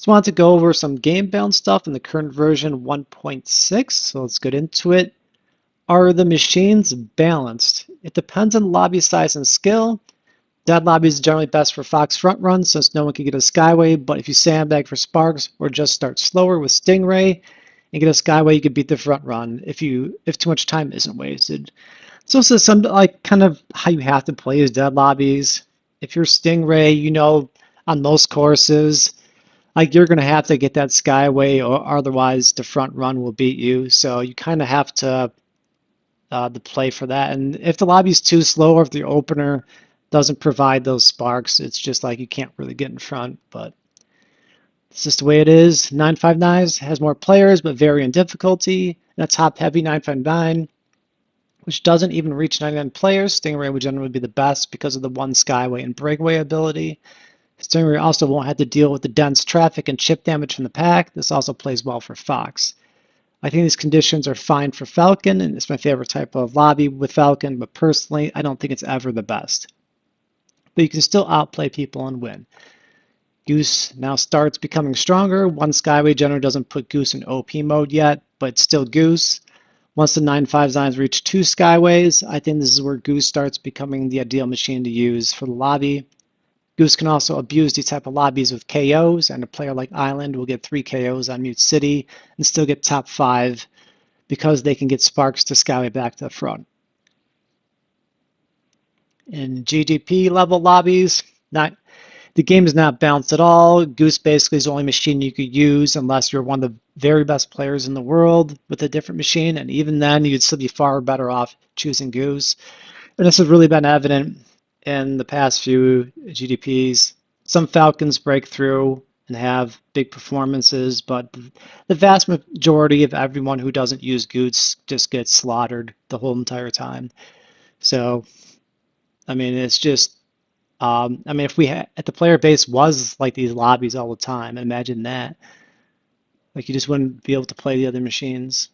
Just wanted to go over some game balance stuff in the current version 1.6, so let's get into it. Are the machines balanced? It depends on lobby size and skill. Dead lobbies is generally best for Fox front runs since no one can get a Skyway, but if you sandbag for Sparks or just start slower with Stingray and get a Skyway, you can beat the front run if too much time isn't wasted. So this is some like kind of how you have to play is dead lobbies. If you're Stingray, you know on most courses, like you're gonna have to get that Skyway or otherwise the front run will beat you. So you kind of have to play for that. And if the lobby's too slow or if the opener doesn't provide those sparks, it's just like you can't really get in front. But it's just the way it is. 959 has more players but vary in difficulty. And a top-heavy 959, which doesn't even reach 99 players. Stingray would generally be the best because of the one Skyway and breakaway ability. Stingray also won't have to deal with the dense traffic and chip damage from the pack. This also plays well for Fox. I think these conditions are fine for Falcon, and it's my favorite type of lobby with Falcon, but personally, I don't think it's ever the best. But you can still outplay people and win. Goose now starts becoming stronger. One Skyway generally doesn't put Goose in OP mode yet, but it's still Goose. Once the 959s reach 2 Skyways, I think this is where Goose starts becoming the ideal machine to use for the lobby. Goose can also abuse these type of lobbies with KOs, and a player like Island will get 3 KOs on Mute City and still get top 5 because they can get Sparks to Skyway back to the front. In GDP level lobbies, the game is not balanced at all. Goose basically is the only machine you could use unless you're one of the very best players in the world with a different machine, and even then you'd still be far better off choosing Goose. And this has really been evident in the past few GDPs. Some Falcons break through and have big performances, but the vast majority of everyone who doesn't use Goose just gets slaughtered the whole entire time. So, I mean, it's just, I mean, if if the player base was like these lobbies all the time, imagine that. Like you just wouldn't be able to play the other machines.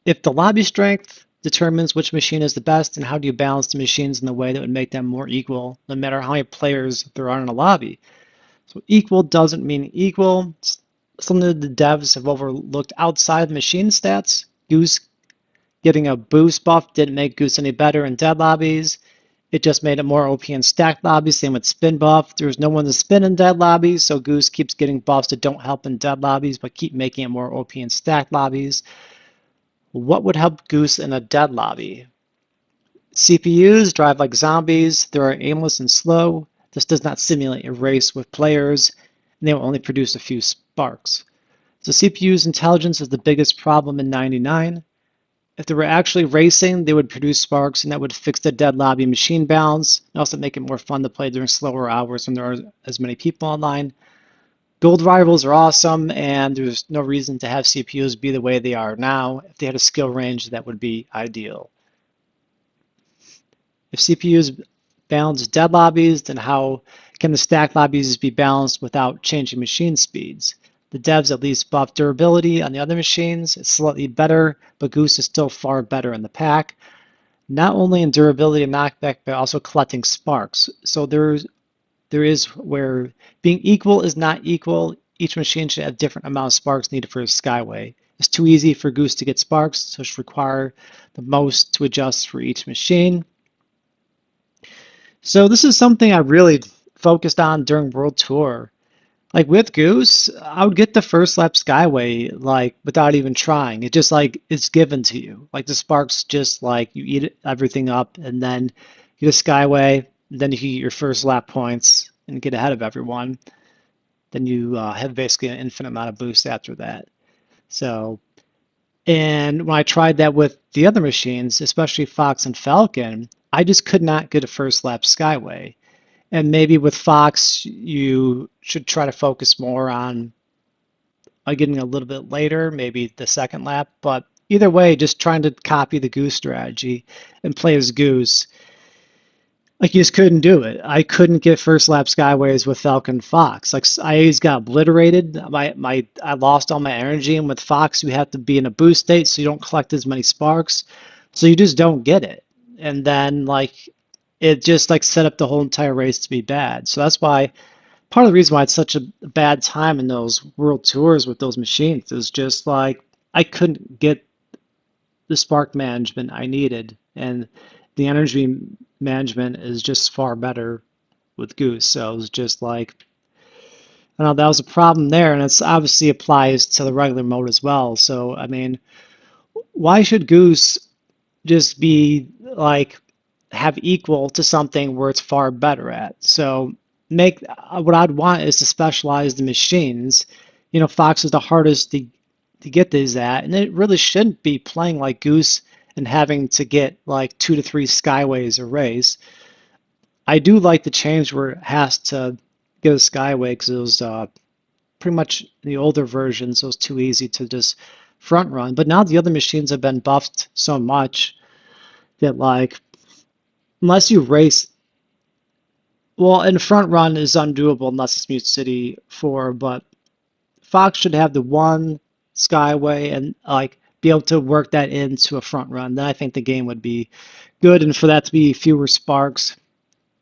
If the lobby strength determines which machine is the best and how do you balance the machines in a way that would make them more equal, no matter how many players there are in a lobby. So equal doesn't mean equal. It's something that the devs have overlooked outside the machine stats. Goose getting a boost buff didn't make Goose any better in dead lobbies. It just made it more OP in stacked lobbies. Same with spin buff. There's no one to spin in dead lobbies, so Goose keeps getting buffs that don't help in dead lobbies, but keep making it more OP in stacked lobbies. What would help Goose in a dead lobby? CPUs drive like zombies. They are aimless and slow. This does not simulate a race with players, and they will only produce a few sparks. So CPU's intelligence is the biggest problem in 99. If they were actually racing, they would produce sparks, and that would fix the dead lobby machine balance and also make it more fun to play during slower hours when there are as many people online. Gold rivals are awesome, and there's no reason to have CPUs be the way they are now. If they had a skill range, that would be ideal. If CPUs balance dead lobbies, then how can the stack lobbies be balanced without changing machine speeds? The devs at least buff durability on the other machines. It's slightly better, but Goose is still far better in the pack. Not only in durability and knockback, but also collecting sparks. So there is where being equal is not equal. Each machine should have different amount of sparks needed for a Skyway. It's too easy for Goose to get sparks, so it should require the most to adjust for each machine. So this is something I really focused on during World Tour. Like with Goose, I would get the first lap Skyway like without even trying. It just like it's given to you. Like the sparks just like you eat everything up and then you get a Skyway, then you get your first lap points and get ahead of everyone. Then you have basically an infinite amount of boost after that. So, and when I tried that with the other machines, especially Fox and Falcon, I just could not get a first lap Skyway. And maybe with Fox, you should try to focus more on getting a little bit later, maybe the second lap. But either way, just trying to copy the Goose strategy and play as Goose. Like you just couldn't do it. I couldn't get first lap Skyways with Falcon Fox. Like I just got obliterated. I lost all my energy, and with Fox you have to be in a boost state so you don't collect as many sparks. So you just don't get it. And then like it just like set up the whole entire race to be bad. So that's why part of the reason why it's such a bad time in those world tours with those machines is just like I couldn't get the spark management I needed, and the energy management is just far better with Goose. So it was just like, I don't know, that was a problem there, and it's obviously applies to the regular mode as well. So I mean, why should Goose just be like have equal to something where it's far better at? So make what I'd want is to specialize the machines. You know, Fox is the hardest to get these at, and it really shouldn't be playing like Goose and having to get like 2 to 3 skyways a race. I do like the change where it has to get a skyway because it was pretty much in the older versions, it was too easy to just front run. But now the other machines have been buffed so much that like unless you race, well, and front run is undoable unless it's Mute City 4, but Fox should have the one skyway and like be able to work that into a front run. Then I think the game would be good, and for that to be fewer sparks.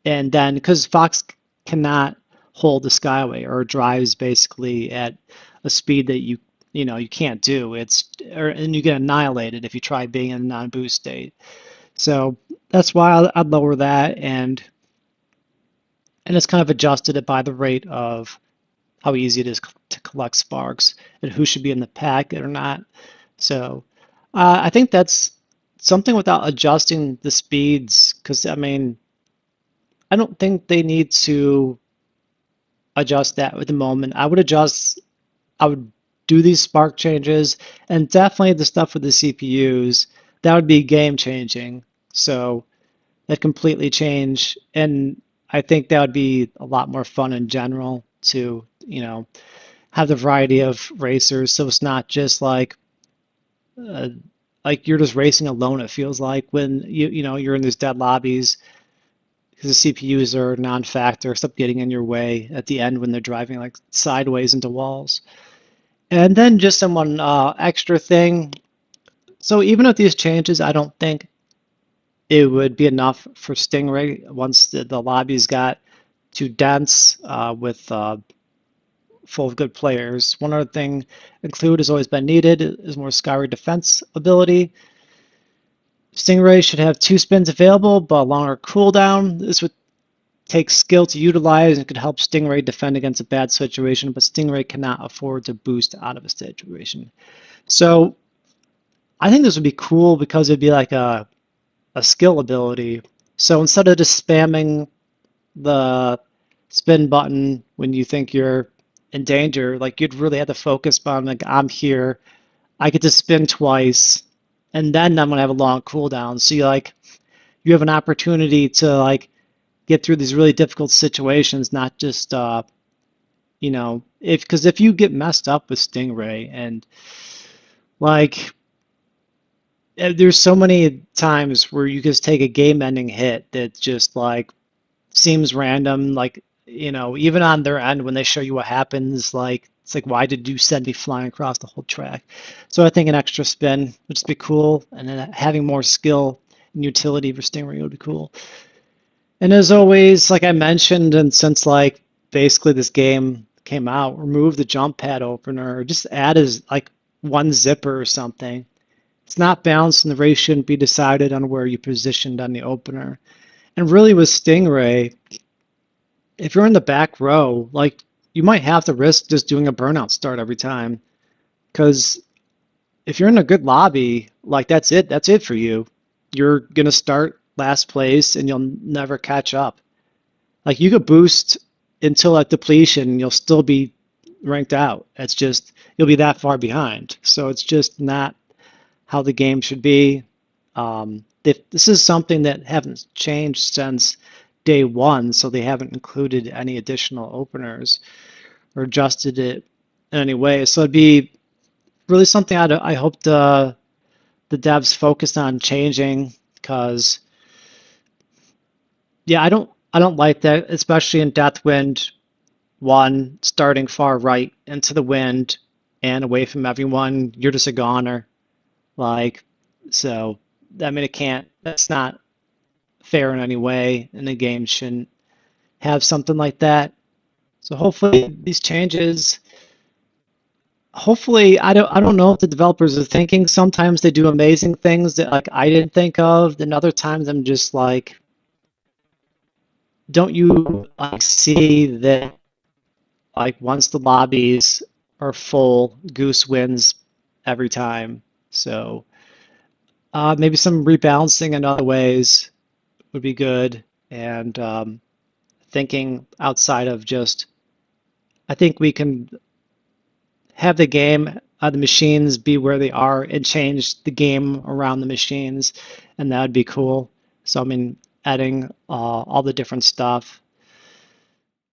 And then because Fox cannot hold the skyway or drives basically at a speed that you can't do. And you get annihilated if you try being in a non-boost state. So that's why I'd lower that, and it's kind of adjusted it by the rate of how easy it is to collect sparks and who should be in the pack or not. So I think that's something without adjusting the speeds, because I mean, I don't think they need to adjust that at the moment. I would do these spark changes, and definitely the stuff with the CPUs, that would be game changing. So that completely change, and I think that would be a lot more fun in general to, have the variety of racers. So it's not just uh, like you're just racing alone. It feels like when you're in these dead lobbies because the CPUs are non-factor, except getting in your way at the end when they're driving like sideways into walls. And then just some one extra thing. So even with these changes, I don't think it would be enough for Stingray once the lobbies got too dense with full of good players. One other thing include has always been needed is more Skyward defense ability. Stingray should have 2 spins available, but a longer cooldown. This would take skill to utilize and could help Stingray defend against a bad situation, but Stingray cannot afford to boost out of a situation. So I think this would be cool because it'd be like a skill ability. So instead of just spamming the spin button when you think you're in danger, like you'd really have to focus on like I'm here, I get to spin twice, and then I'm gonna have a long cooldown. So you have an opportunity to like get through these really difficult situations, not just if you get messed up with Stingray and like there's so many times where you just take a game-ending hit that just like seems random, like even on their end when they show you what happens, like it's like why did you send me flying across the whole track? So I think an extra spin would just be cool, and then having more skill and utility for Stingray would be cool. And as always, like I mentioned, and since like basically this game came out, remove the jump pad opener, or just add as like one zipper or something. It's not balanced, and the race shouldn't be decided on where you positioned on the opener. And really with Stingray, if you're in the back row, like you might have to risk just doing a burnout start every time. Because if you're in a good lobby, like that's it. That's it for you. You're gonna start last place and you'll never catch up. Like you could boost until like depletion and you'll still be ranked out. It's just you'll be that far behind. So it's just not how the game should be. This is something that haven't changed since day one, so they haven't included any additional openers or adjusted it in any way. So it'd be really something I hope the devs focus on changing, because yeah, I don't like that, especially in Deathwind 1, starting far right into the wind and away from everyone. You're just a goner. Like, so I mean, that's not fair in any way, and the game shouldn't have something like that. So hopefully these changes, hopefully I don't know what the developers are thinking. Sometimes they do amazing things that like I didn't think of, and other times I'm just like, don't you like see that like once the lobbies are full, Goose wins every time. So maybe some rebalancing in other ways would be good, and thinking outside of just. I think we can have the game, the machines be where they are, and change the game around the machines, and that would be cool. So I mean, adding all the different stuff.